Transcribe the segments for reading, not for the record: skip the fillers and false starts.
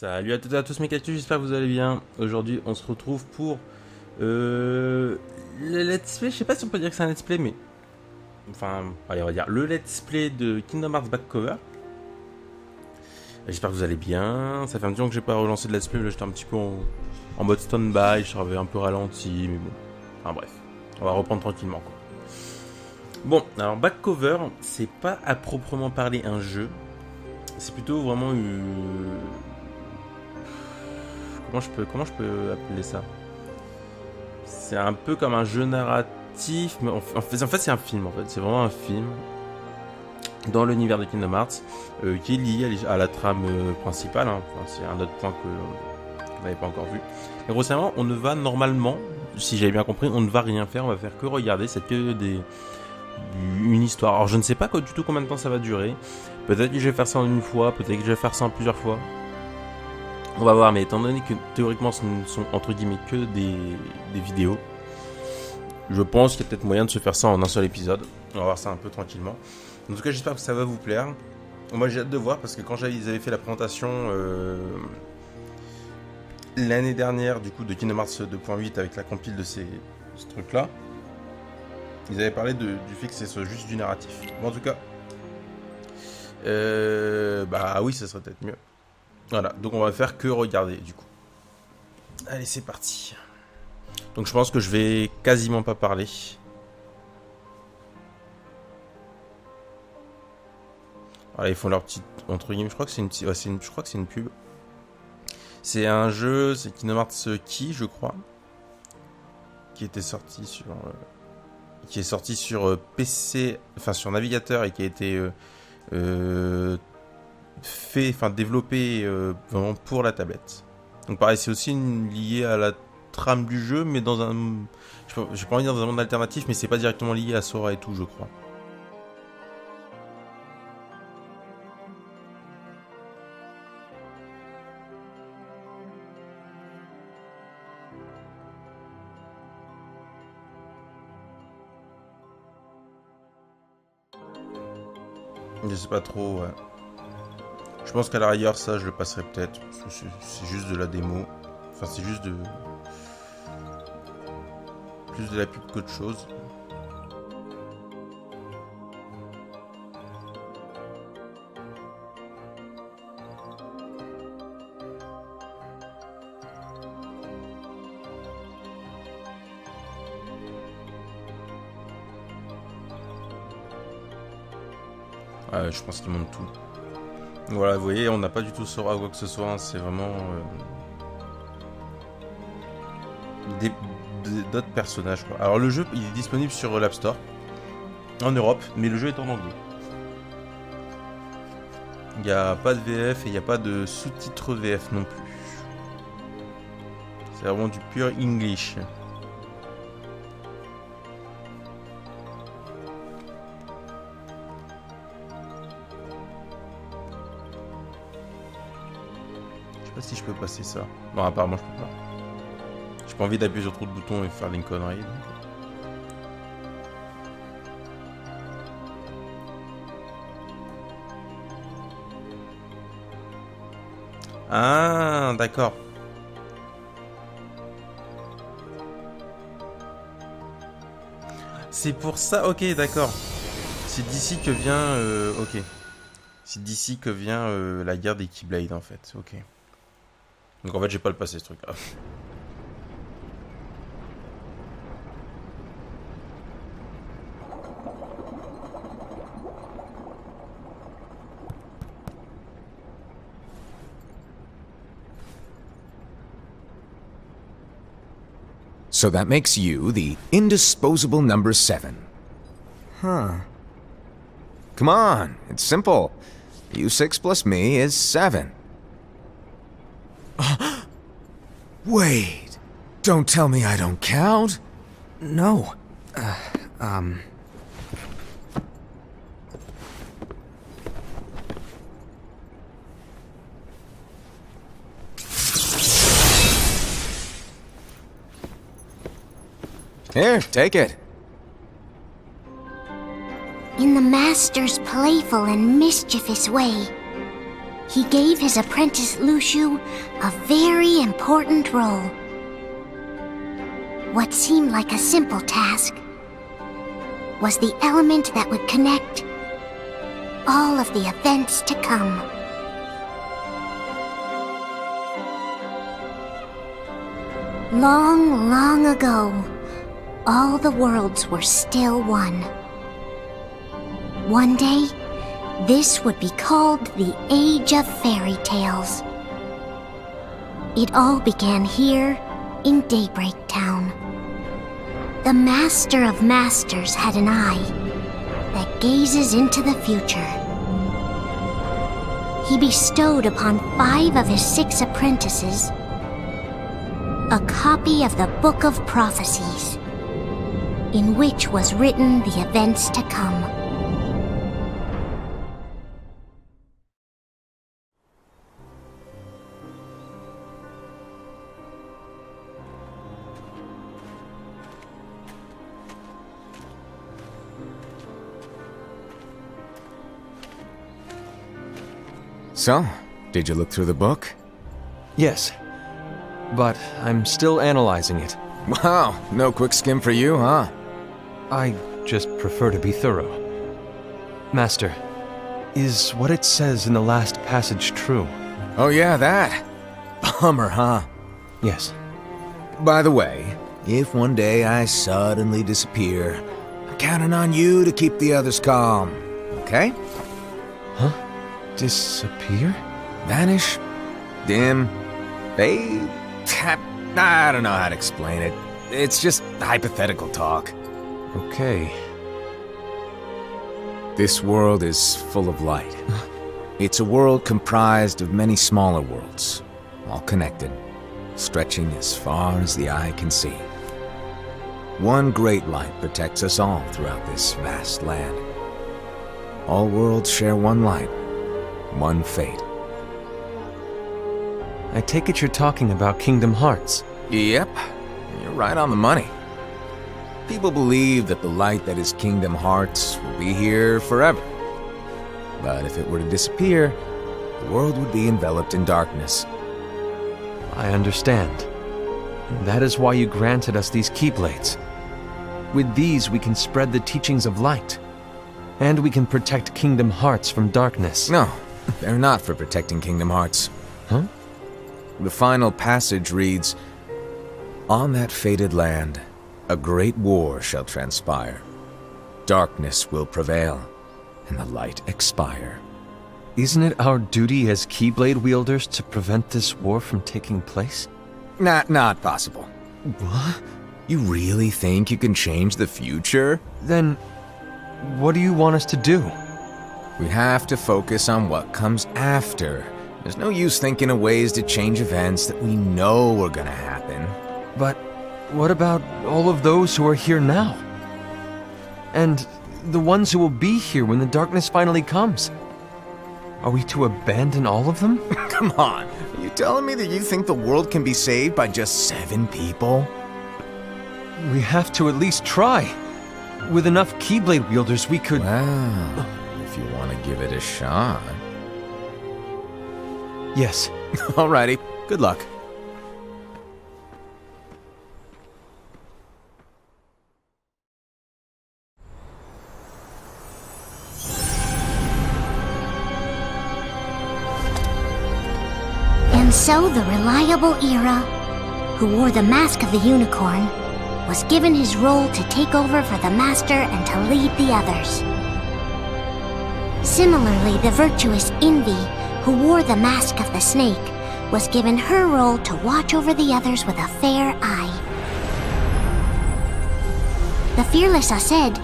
Salut à toutes et à tous mes cactus, j'espère que vous allez bien. Aujourd'hui on se retrouve pour le let's play, je sais pas si on peut dire que c'est un let's play mais... Enfin, allez on va dire le let's play de Kingdom Hearts Back Cover. J'espère que vous allez bien, ça fait un petit temps que j'ai pas relancé de let's play, mais là j'étais un petit peu en mode stand-by, je savais un peu ralenti, mais bon. Enfin bref, on va reprendre tranquillement quoi. Bon, alors Back Cover, c'est pas à proprement parler un jeu, c'est plutôt vraiment Comment je peux appeler ça? C'est un peu comme un jeu narratif, mais en fait c'est un film en fait. C'est vraiment un film dans l'univers de Kingdom Hearts qui est lié à la trame principale. Hein. Enfin, c'est un autre point que vous n'avez pas encore vu. Et grossièrement, on ne va normalement, si j'avais bien compris, on ne va rien faire. On va faire que regarder. C'est que une histoire. Alors je ne sais pas du tout combien de temps ça va durer. Peut-être que je vais faire ça en une fois, peut-être que je vais faire ça en plusieurs fois. On va voir, mais étant donné que théoriquement ce ne sont entre guillemets que des vidéos, je pense qu'il y a peut-être moyen de se faire ça en un seul épisode. On va voir ça un peu tranquillement. En tout cas, j'espère que ça va vous plaire. Moi, j'ai hâte de voir parce que quand ils avaient fait la présentation l'année dernière du coup de Kingdom Hearts 2.8 avec la compile de ce truc-là, ils avaient parlé du fait que c'est juste du narratif. Bon, en tout cas, bah oui, ça serait peut-être mieux. Voilà, donc on va faire que regarder du coup. Allez, c'est parti. Donc je pense que je vais quasiment pas parler. Voilà, ils font leur petite entre guillemets. Je crois que c'est une pub. C'est un jeu, c'est Kingdom Hearts Key, je crois, qui était sorti sur PC, enfin sur navigateur et qui a été développé vraiment pour la tablette. Donc pareil, c'est aussi lié à la trame du jeu, mais dans un... J'ai pas envie de dire dans un monde alternatif, mais c'est pas directement lié à Sora et tout, je crois. Je sais pas trop, ouais. Je pense qu'à la rigueur, ça, je le passerai peut-être. C'est juste de la démo. Enfin, c'est juste plus de la pub qu'autre chose. Ouais, je pense qu'ils montent tout. Voilà, vous voyez, on n'a pas du tout Sora ou quoi que ce soit, hein, c'est vraiment d'autres personnages, quoi. Alors le jeu, il est disponible sur l'App Store, en Europe, mais le jeu est en anglais. Il n'y a pas de VF et il n'y a pas de sous-titres VF non plus. C'est vraiment du pur English. Je sais pas si je peux passer ça. Non, apparemment je peux pas. J'ai pas envie d'appuyer sur trop de boutons et faire des conneries. Donc. Ah, d'accord. C'est pour ça, ok, d'accord. C'est d'ici que vient... ok. C'est d'ici que vient la guerre des keyblades en fait, ok. Donc en fait j'ai pas le passé ce truc là. So that makes you the indisposable number 7. Huh. Come on, it's simple. You6 plus me is 7. Wait, don't tell me I don't count. No. Here, take it. In the Master's playful and mischievous way, he gave his apprentice Lushu a very important role. What seemed like a simple task was the element that would connect all of the events to come. Long, long ago, all the worlds were still one. One day, this would be called the Age of Fairy Tales. It all began here in Daybreak Town. The Master of Masters had an eye that gazes into the future. He bestowed upon 5 of his 6 apprentices a copy of the Book of Prophecies, in which was written the events to come. So, did you look through the book? Yes, but I'm still analyzing it. Wow, no quick skim for you, huh? I just prefer to be thorough. Master, is what it says in the last passage true? Oh yeah, that. Bummer, huh? Yes. By the way, if one day I suddenly disappear, I'm counting on you to keep the others calm, okay? Huh? Disappear? Vanish? Dim? Fade? I don't know how to explain it. It's just hypothetical talk. Okay. This world is full of light. It's a world comprised of many smaller worlds, all connected, stretching as far as the eye can see. One great light protects us all throughout this vast land. All worlds share one light, one fate. I take it you're talking about Kingdom Hearts. Yep, you're right on the money. People believe that the light that is Kingdom Hearts will be here forever. But if it were to disappear, the world would be enveloped in darkness. I understand. And that is why you granted us these keyblades. With these we can spread the teachings of light. And we can protect Kingdom Hearts from darkness. No, they're not for protecting Kingdom Hearts. Huh? The final passage reads, "On that fated land, a great war shall transpire. Darkness will prevail, and the light expire." Isn't it our duty as Keyblade wielders to prevent this war from taking place? Not possible. What? You really think you can change the future? Then, what do you want us to do? We have to focus on what comes after. There's no use thinking of ways to change events that we know are gonna happen. But what about all of those who are here now? And the ones who will be here when the darkness finally comes? Are we to abandon all of them? Come on, are you telling me that you think the world can be saved by just 7 people? We have to at least try. With enough Keyblade wielders, we could... Well, if you want to give it a shot. Yes. Alrighty, good luck. And so the reliable Era, who wore the mask of the unicorn, was given his role to take over for the Master and to lead the others. Similarly, the virtuous Envy, who wore the mask of the snake, was given her role to watch over the others with a fair eye. The fearless Aced,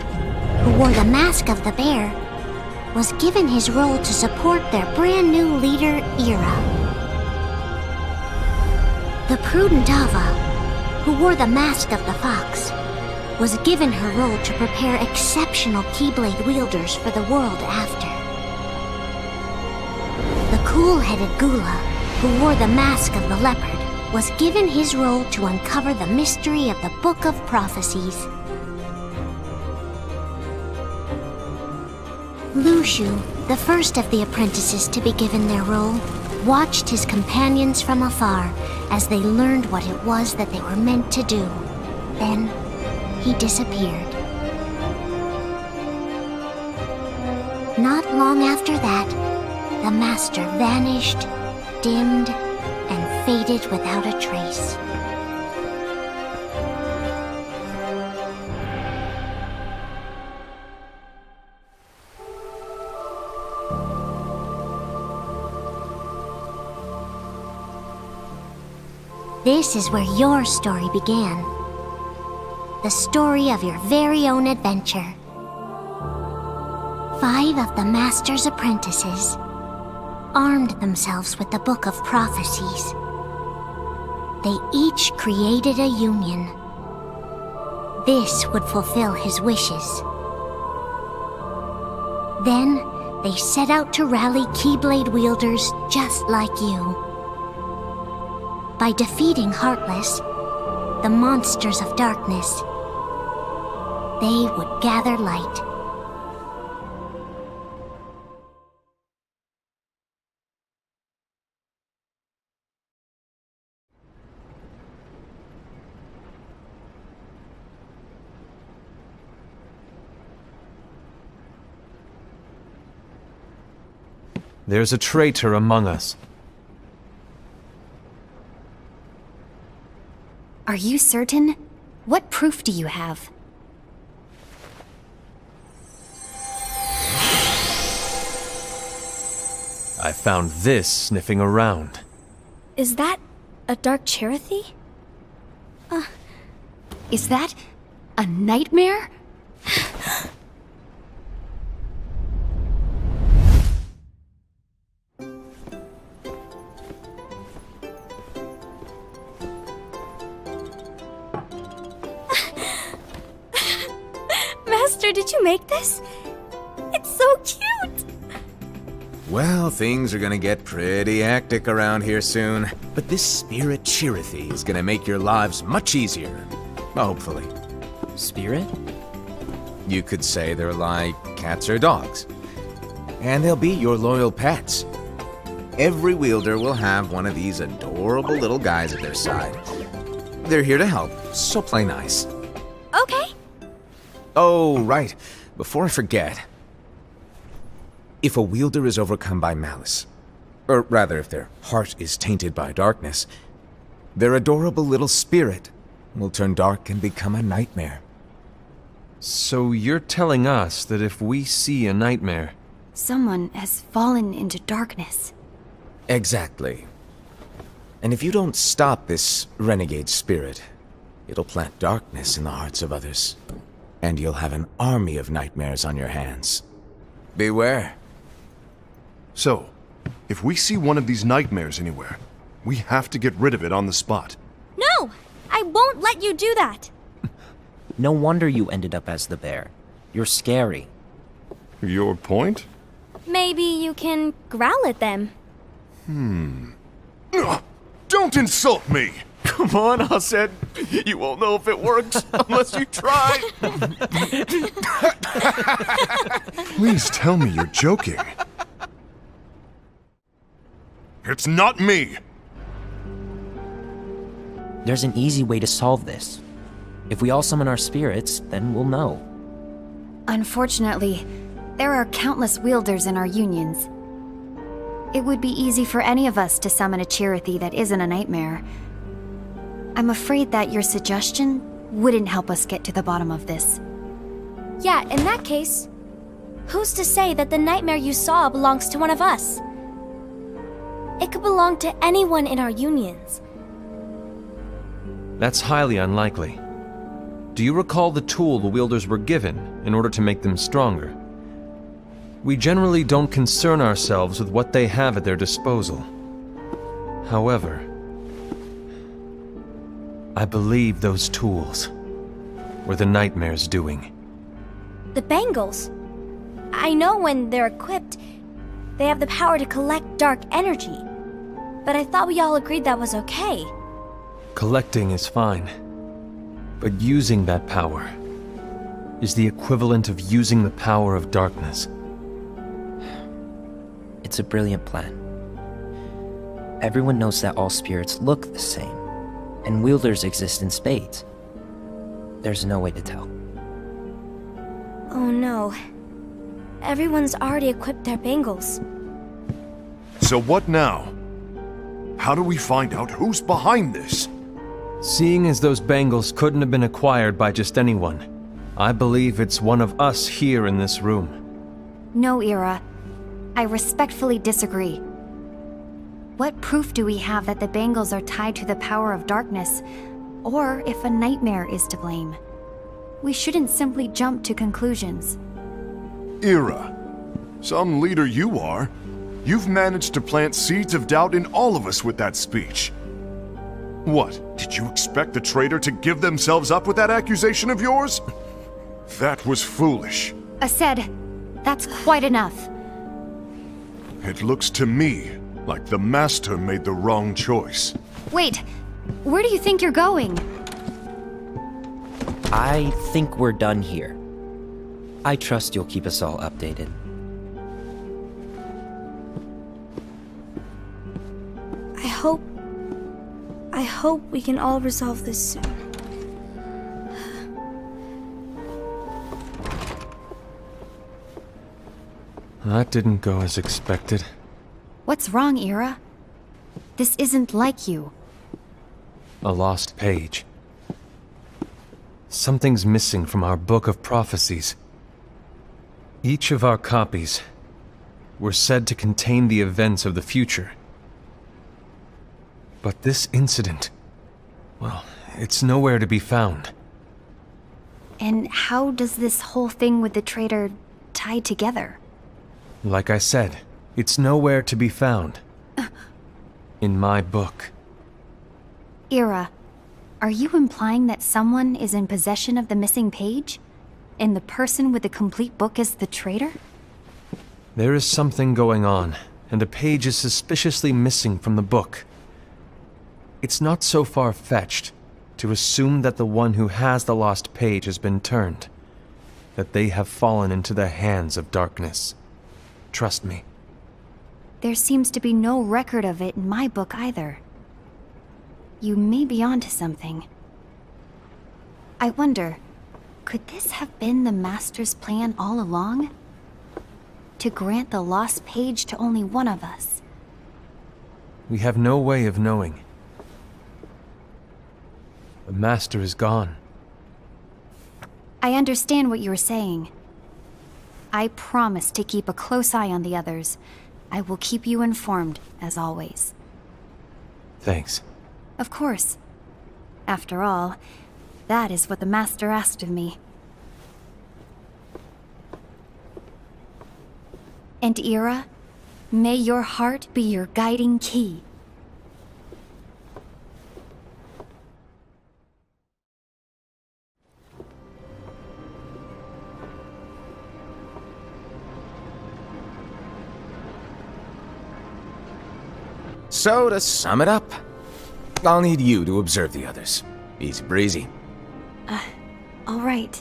who wore the mask of the bear, was given his role to support their brand new leader, Era. The prudent Ava, who wore the mask of the fox, was given her role to prepare exceptional Keyblade wielders for the world after. The cool-headed Gula, who wore the mask of the leopard, was given his role to uncover the mystery of the Book of Prophecies. Lushu, the first of the apprentices to be given their role, watched his companions from afar as they learned what it was that they were meant to do. Then, he disappeared. Not long after that, the master vanished, dimmed, and faded without a trace. This is where your story began. The story of your very own adventure. 5 of the Master's apprentices armed themselves with the Book of Prophecies. They each created a union. This would fulfill his wishes. Then, they set out to rally Keyblade wielders just like you. By defeating Heartless, the monsters of darkness, they would gather light. There's a traitor among us. Are you certain? What proof do you have? I found this sniffing around. Is that a dark Cherothy? Is that a nightmare? Master, did you make this? It's so cute! Well, things are gonna get pretty hectic around here soon. But this spirit Cherothy is gonna make your lives much easier. Hopefully. Spirit? You could say they're like cats or dogs. And they'll be your loyal pets. Every wielder will have one of these adorable little guys at their side. They're here to help, so play nice. Okay. Oh, right. Before I forget. If a wielder is overcome by malice, or rather if their heart is tainted by darkness, their adorable little spirit will turn dark and become a nightmare. So you're telling us that if we see a nightmare... Someone has fallen into darkness. Exactly. And if you don't stop this renegade spirit, it'll plant darkness in the hearts of others. And you'll have an army of nightmares on your hands. Beware. So, if we see one of these nightmares anywhere, we have to get rid of it on the spot. No! I won't let you do that! No wonder you ended up as the bear. You're scary. Your point? Maybe you can growl at them. Ugh, don't insult me! Come on, Hased. You won't know if it works unless you try. Please tell me you're joking. It's not me! There's an easy way to solve this. If we all summon our spirits, then we'll know. Unfortunately, there are countless wielders in our unions. It would be easy for any of us to summon a Cherothy that isn't a nightmare. I'm afraid that your suggestion wouldn't help us get to the bottom of this. Yeah, in that case, who's to say that the nightmare you saw belongs to one of us? It could belong to anyone in our unions. That's highly unlikely. Do you recall the tool the wielders were given in order to make them stronger? We generally don't concern ourselves with what they have at their disposal. However, I believe those tools were the nightmare's doing. The bangles. I know when they're equipped, they have the power to collect dark energy. But I thought we all agreed that was okay. Collecting is fine, but using that power is the equivalent of using the power of darkness. It's a brilliant plan. Everyone knows that all spirits look the same, and wielders exist in spades. There's no way to tell. Oh no. Everyone's already equipped their bangles. So what now? How do we find out who's behind this? Seeing as those bangles couldn't have been acquired by just anyone, I believe it's one of us here in this room. No, Ira. I respectfully disagree. What proof do we have that the bangles are tied to the power of darkness, or if a nightmare is to blame? We shouldn't simply jump to conclusions. Ira, some leader you are. You've managed to plant seeds of doubt in all of us with that speech. What, did you expect the traitor to give themselves up with that accusation of yours? That was foolish. Aced, that's quite enough. It looks to me like the Master made the wrong choice. Wait, where do you think you're going? I think we're done here. I trust you'll keep us all updated. I hope we can all resolve this soon. That didn't go as expected. What's wrong, Ira? This isn't like you. A lost page. Something's missing from our book of prophecies. Each of our copies were said to contain the events of the future. But this incident, well, it's nowhere to be found. And how does this whole thing with the traitor tie together? Like I said, it's nowhere to be found. In my book. Ira, are you implying that someone is in possession of the missing page? And the person with the complete book is the traitor? There is something going on, and the page is suspiciously missing from the book. It's not so far-fetched to assume that the one who has the lost page has been turned, that they have fallen into the hands of darkness. Trust me. There seems to be no record of it in my book either. You may be onto something. I wonder, could this have been the Master's plan all along? To grant the lost page to only one of us? We have no way of knowing. The Master is gone. I understand what you were saying. I promise to keep a close eye on the others. I will keep you informed, as always. Thanks. Of course. After all, that is what the Master asked of me. And Ira, may your heart be your guiding key. So, to sum it up, I'll need you to observe the others. Easy breezy. All right.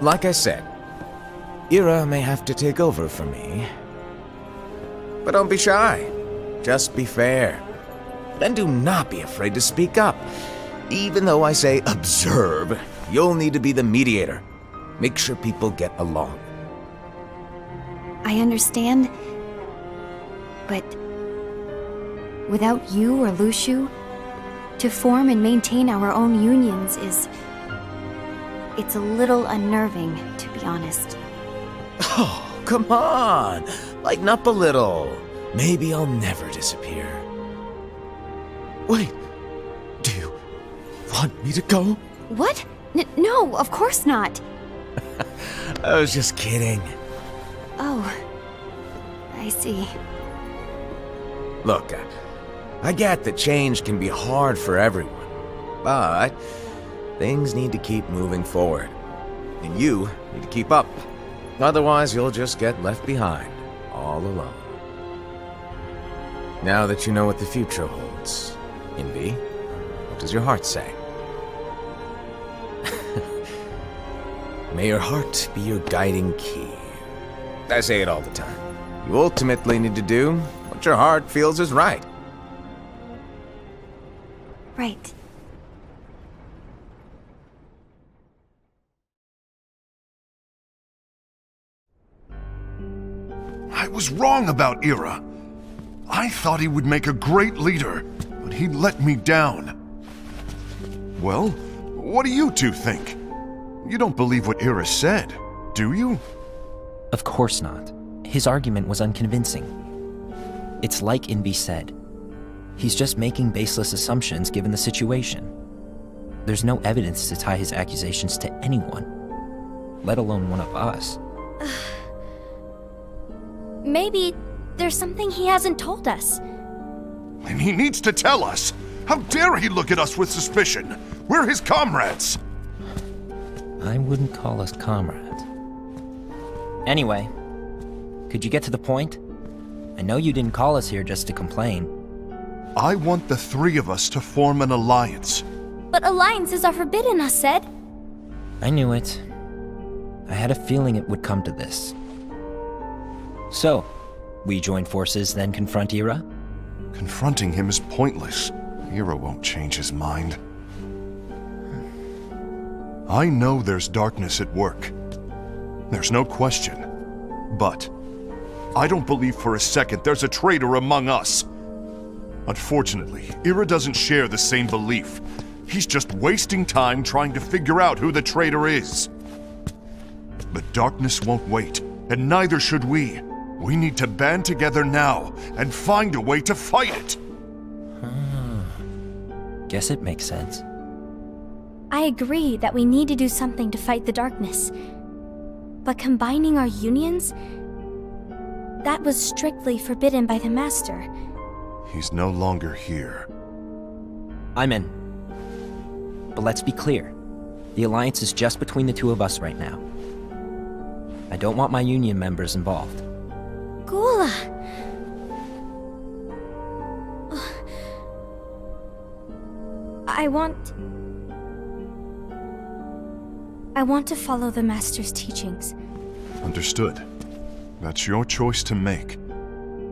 Like I said, Ira may have to take over for me. But don't be shy. Just be fair. And do not be afraid to speak up. Even though I say observe, you'll need to be the mediator. Make sure people get along. I understand. But without you or Luciu, to form and maintain our own unions it's a little unnerving, to be honest. Oh, come on! Lighten up a little. Maybe I'll never disappear. Wait, do you want me to go? What? No, of course not. I was just kidding. Oh, I see. Look, I get that change can be hard for everyone, but things need to keep moving forward, and you need to keep up. Otherwise, you'll just get left behind, all alone. Now that you know what the future holds, Envy, what does your heart say? May your heart be your guiding key. I say it all the time. You ultimately need to do what your heart feels is right. Right. I was wrong about Ira. I thought he would make a great leader, but he let me down. Well, what do you two think? You don't believe what Ira said, do you? Of course not. His argument was unconvincing. It's like Invi said. He's just making baseless assumptions given the situation. There's no evidence to tie his accusations to anyone, let alone one of us. Maybe there's something he hasn't told us. And he needs to tell us. How dare he look at us with suspicion? We're his comrades. I wouldn't call us comrades. Anyway, could you get to the point? I know you didn't call us here just to complain. I want the three of us to form an alliance. But alliances are forbidden, us said. I knew it. I had a feeling it would come to this. So, we join forces, then confront Ira? Confronting him is pointless. Ira won't change his mind. I know there's darkness at work. There's no question. But I don't believe for a second there's a traitor among us. Unfortunately, Ira doesn't share the same belief. He's just wasting time trying to figure out who the traitor is. But darkness won't wait, and neither should we. We need to band together now and find a way to fight it. Guess it makes sense. I agree that we need to do something to fight the darkness. But combining our unions? That was strictly forbidden by the Master. He's no longer here. I'm in. But let's be clear. The alliance is just between the two of us right now. I don't want my union members involved. Gula! I want to follow the Master's teachings. Understood. That's your choice to make.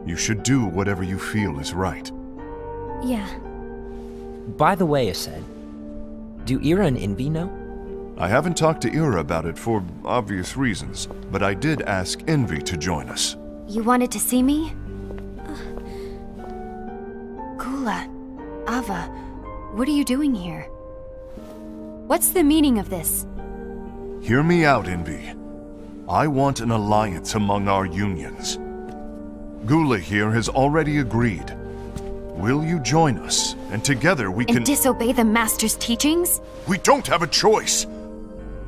You should do whatever you feel is right. Yeah. By the way, Ased, do Ira and Invi know? I haven't talked to Ira about it for obvious reasons, but I did ask Envy to join us. You wanted to see me? Gula, Ava, what are you doing here? What's the meaning of this? Hear me out, Envy. I want an alliance among our unions. Gula here has already agreed. Will you join us? And together we can— And disobey the Master's teachings? We don't have a choice!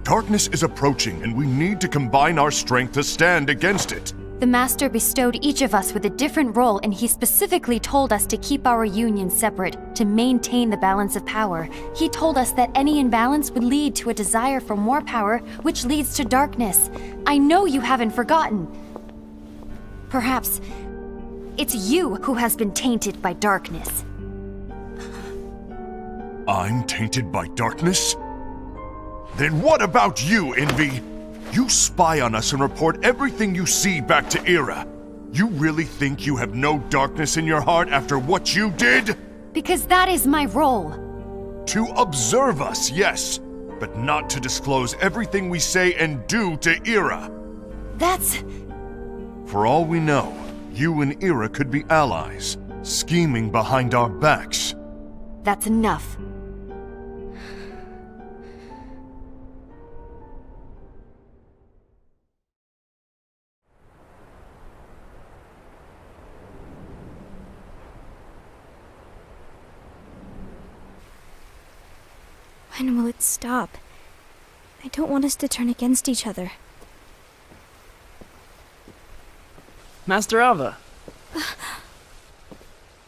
Darkness is approaching, and we need to combine our strength to stand against it. The Master bestowed each of us with a different role, and he specifically told us to keep our union separate, to maintain the balance of power. He told us that any imbalance would lead to a desire for more power, which leads to darkness. I know you haven't forgotten. Perhaps it's you who has been tainted by darkness. I'm tainted by darkness? Then what about you, Envy? You spy on us and report everything you see back to Ira. You really think you have no darkness in your heart after what you did? Because that is my role. To observe us, yes, but not to disclose everything we say and do to Ira. That's... For all we know, you and Ira could be allies, scheming behind our backs. That's enough. When will it stop? I don't want us to turn against each other. Master Ava.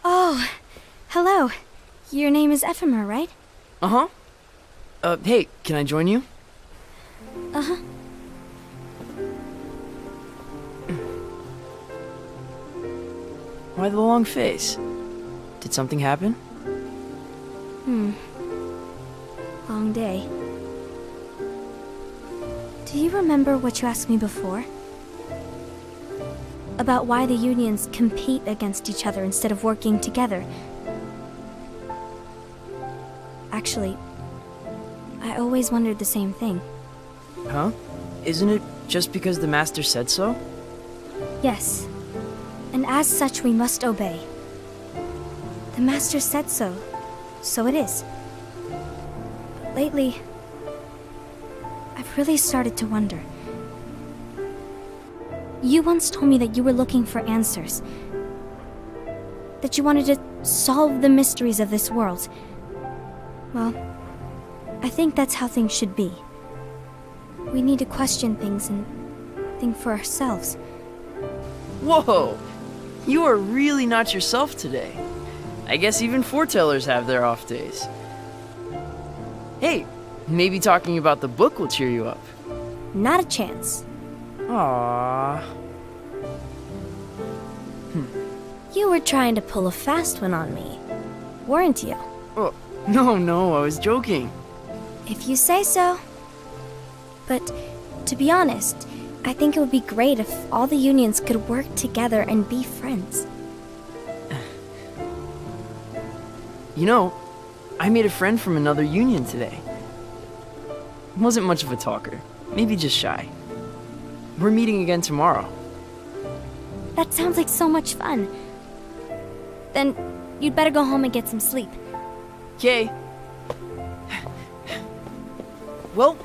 Oh, hello. Your name is Ephemer, right? Uh-huh. Hey, can I join you? Uh-huh. Why the long face? Did something happen? Long day. Do you remember what you asked me before? about why the unions compete against each other instead of working together. Actually, I always wondered the same thing. Huh? Isn't it just because the master said so? Yes, and as such we must obey. The master said so, so it is. But lately, I've really started to wonder. You once told me that you were looking for answers. That you wanted to solve the mysteries of this world. Well, I think that's how things should be. We need to question things and think for ourselves. Whoa! You are really not yourself today. I guess even foretellers have their off days. Hey, maybe talking about the book will cheer you up. Not a chance. Aww. You were trying to pull a fast one on me, weren't you? Oh, no, I was joking. If you say so. But, to be honest, I think it would be great if all the unions could work together and be friends. You know, I made a friend from another union today. Wasn't much of a talker, maybe just shy. We're meeting again tomorrow. That sounds like so much fun. Then, you'd better go home and get some sleep. Okay. Well,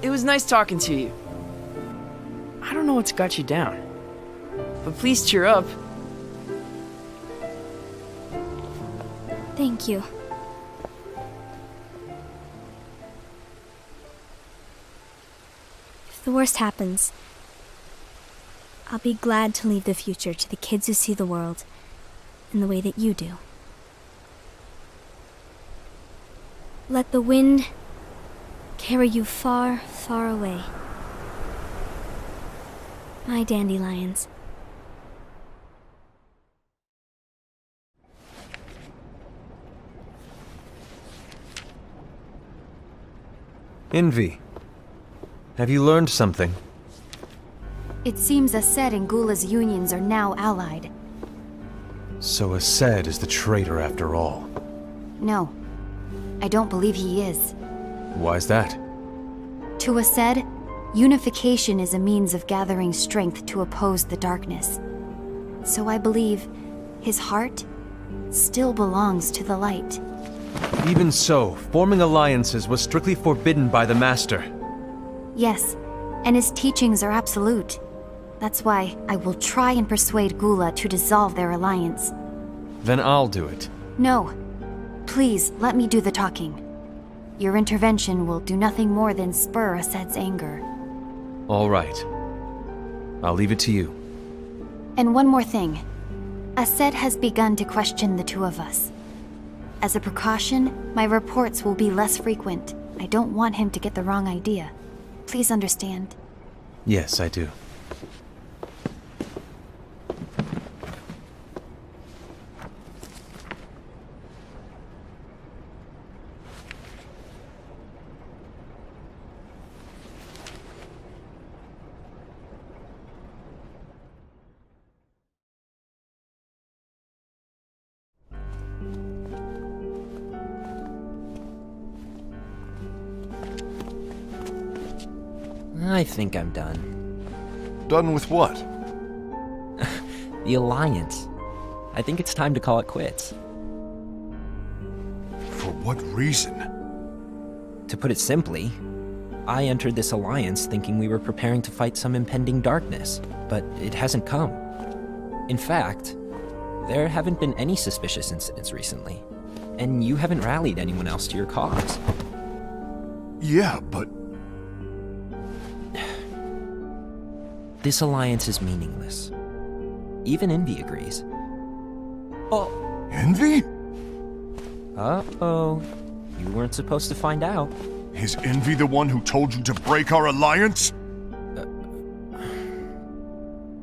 it was nice talking to you. I don't know what's got you down, but please cheer up. Thank you. If the worst happens, I'll be glad to leave the future to the kids who see the world in the way that you do. Let the wind carry you far, far away. My dandelions. Envy. Have you learned something? It seems Ased and Gula's unions are now allied. So Ased is the traitor after all. No, I don't believe he is. Why's that? To Ased, unification is a means of gathering strength to oppose the darkness. So I believe his heart still belongs to the light. Even so, forming alliances was strictly forbidden by the Master. Yes, and his teachings are absolute. That's why I will try and persuade Gula to dissolve their alliance. Then I'll do it. No. Please, let me do the talking. Your intervention will do nothing more than spur Ased's anger. All right. I'll leave it to you. And one more thing. Ased has begun to question the two of us. As a precaution, my reports will be less frequent. I don't want him to get the wrong idea. Please understand. Yes, I do. I think I'm done. Done with what? The Alliance. I think it's time to call it quits. For what reason? To put it simply, I entered this alliance thinking we were preparing to fight some impending darkness, but it hasn't come. In fact, there haven't been any suspicious incidents recently, and you haven't rallied anyone else to your cause. Yeah, but... This alliance is meaningless. Even Envy agrees. Oh. Envy? Uh-oh. You weren't supposed to find out. Is Envy the one who told you to break our alliance?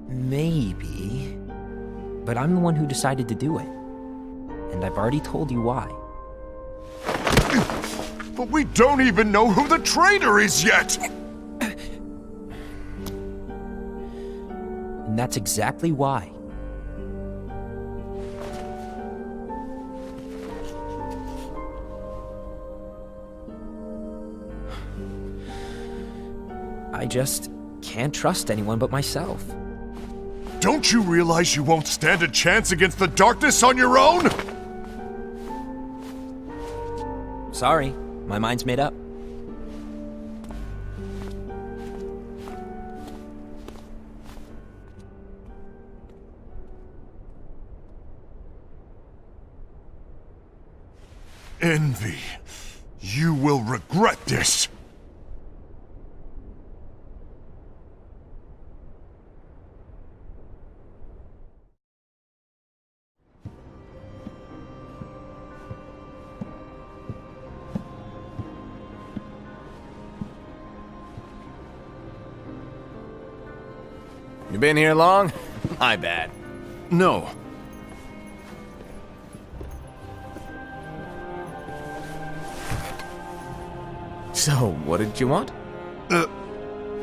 Maybe. But I'm the one who decided to do it. And I've already told you why. But we don't even know who the traitor is yet! And that's exactly why. I just can't trust anyone but myself. Don't you realize you won't stand a chance against the darkness on your own? Sorry, my mind's made up. Envy. You will regret this. You been here long? My bad. No. So, what did you want?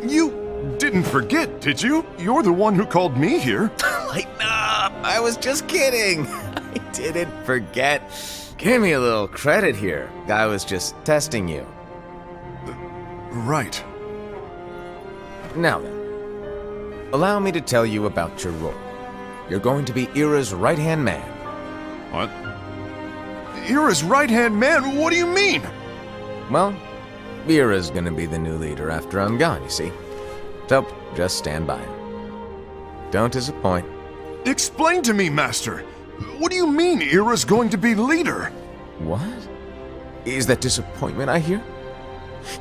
You didn't forget, did you? You're the one who called me here. Lighten up! I was just kidding. I didn't forget. Give me a little credit here. I was just testing you. Right. Now then, allow me to tell you about your role. You're going to be Ira's right-hand man. What? Ira's right-hand man? What do you mean? Well, Ira's gonna be the new leader after I'm gone, you see. So, just stand by. Don't disappoint. Explain to me, Master. What do you mean Ira's going to be leader? What? Is that disappointment I hear?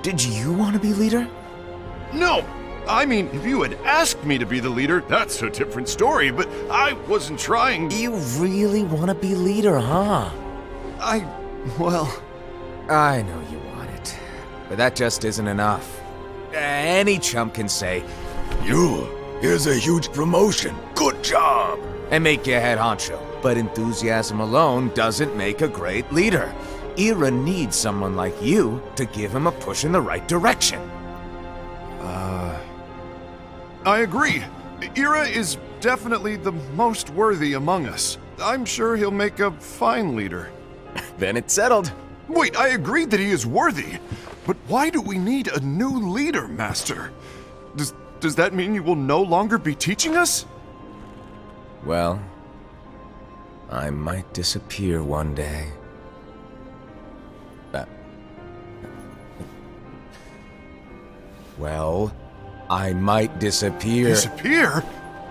Did you want to be leader? No! I mean, if you had asked me to be the leader, that's a different story, but I wasn't trying. You really want to be leader, huh? Well... I know you want it, but that just isn't enough. Any chump can say, here's a huge promotion, good job, and make you head honcho. But enthusiasm alone doesn't make a great leader. Ira needs someone like you to give him a push in the right direction. I agree. Ira is definitely the most worthy among us. I'm sure he'll make a fine leader. Then it's settled. Wait, I agree that he is worthy. But why do we need a new leader, Master? Does that mean you will no longer be teaching us? Well, I might disappear one day. Well, I might disappear. Disappear?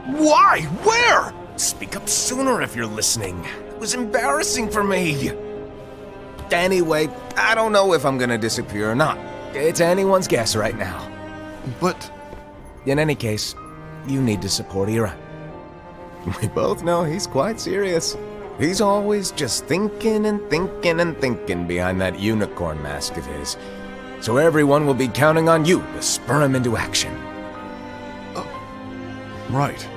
Why? Where? Speak up sooner if you're listening. It was embarrassing for me. Anyway, I don't know if I'm gonna disappear or not. It's anyone's guess right now. But... In any case, you need to support Ira. We both know he's quite serious. He's always just thinking and thinking and thinking behind that unicorn mask of his. So everyone will be counting on you to spur him into action. Right.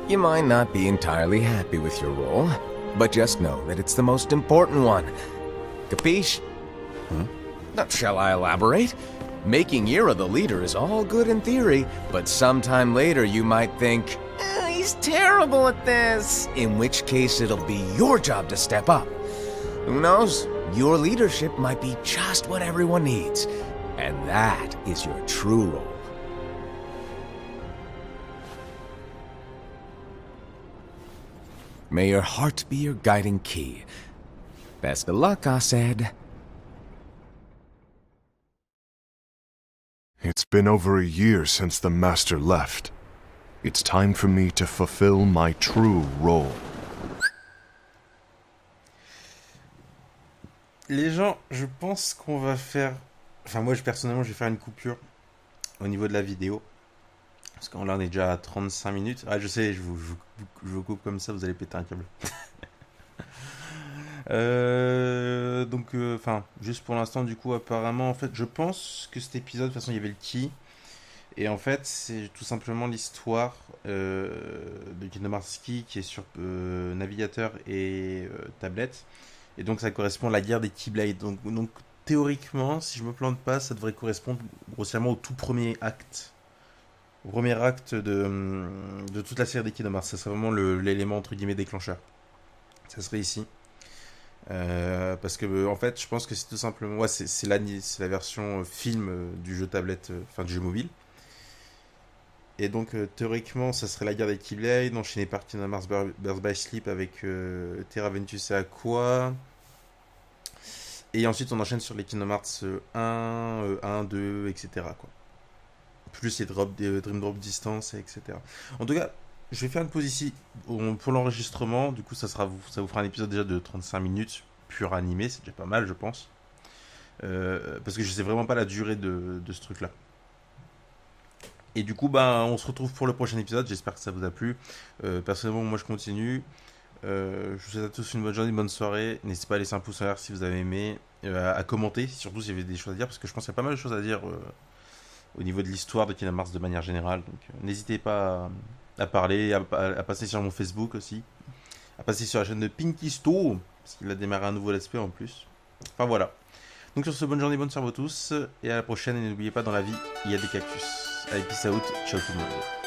You might not be entirely happy with your role, but just know that it's the most important one. Capiche? Shall I elaborate? Making Ira the leader is all good in theory, but sometime later you might think, he's terrible at this. In which case it'll be your job to step up. Who knows? Your leadership might be just what everyone needs. And that is your true role. May your heart be your guiding key. Best of luck, I said. It's been over a year since the Master left. It's time for me to fulfill my true role. Les gens, je pense qu'on va faire... Enfin, moi, personnellement, je vais faire une coupure au niveau de la vidéo. Parce que là, on est déjà à 35 minutes. Ah, je sais, je vous coupe comme ça, vous allez péter un câble. Donc, juste pour l'instant, du coup, apparemment, en fait, je pense que cet épisode, de toute façon, il y avait le key. Et en fait, c'est tout simplement l'histoire de Kingdom Hearts Key qui est sur navigateur et tablette. Et donc, ça correspond à la guerre des keyblades. Donc, théoriquement, si je me plante pas, ça devrait correspondre grossièrement au tout premier acte. au premier acte de toute la série des Kingdom Hearts. Ça serait vraiment l'élément entre guillemets déclencheur. Ça serait ici. Parce que en fait, je pense que c'est tout simplement, ouais, c'est la version film du jeu tablette, enfin du jeu mobile. Et donc théoriquement, ça serait la guerre des Keyblades, enchaînée par Kingdom Hearts Birth by Sleep avec Terra Ventus et Aqua. Et ensuite, on enchaîne sur les Kingdom Hearts 1, 2, etc. quoi. Plus les Dream Drop Distance, etc. En tout cas, je vais faire une pause ici pour l'enregistrement. Du coup, ça vous fera un épisode déjà de 35 minutes, pur animé. C'est déjà pas mal, je pense. Parce que je sais vraiment pas la durée de ce truc-là. Et du coup, on se retrouve pour le prochain épisode. J'espère que ça vous a plu. Personnellement, moi, je continue. Je vous souhaite à tous une bonne journée, une bonne soirée. N'hésitez pas à laisser un pouce en l'air si vous avez aimé. À commenter, surtout s'il y avait des choses à dire. Parce que je pense qu'il y a pas mal de choses à dire au niveau de l'histoire de Kingdom Hearts de manière générale. Donc, n'hésitez pas à parler, à passer sur mon Facebook aussi. À passer sur la chaîne de Pinky Sto. Parce qu'il a démarré un nouveau let's play en plus. Enfin, voilà. Donc, sur ce, bonne journée, bonne soirée à vous tous. Et à la prochaine. Et n'oubliez pas, dans la vie, il y a des cactus. Allez, peace out. Ciao tout le monde.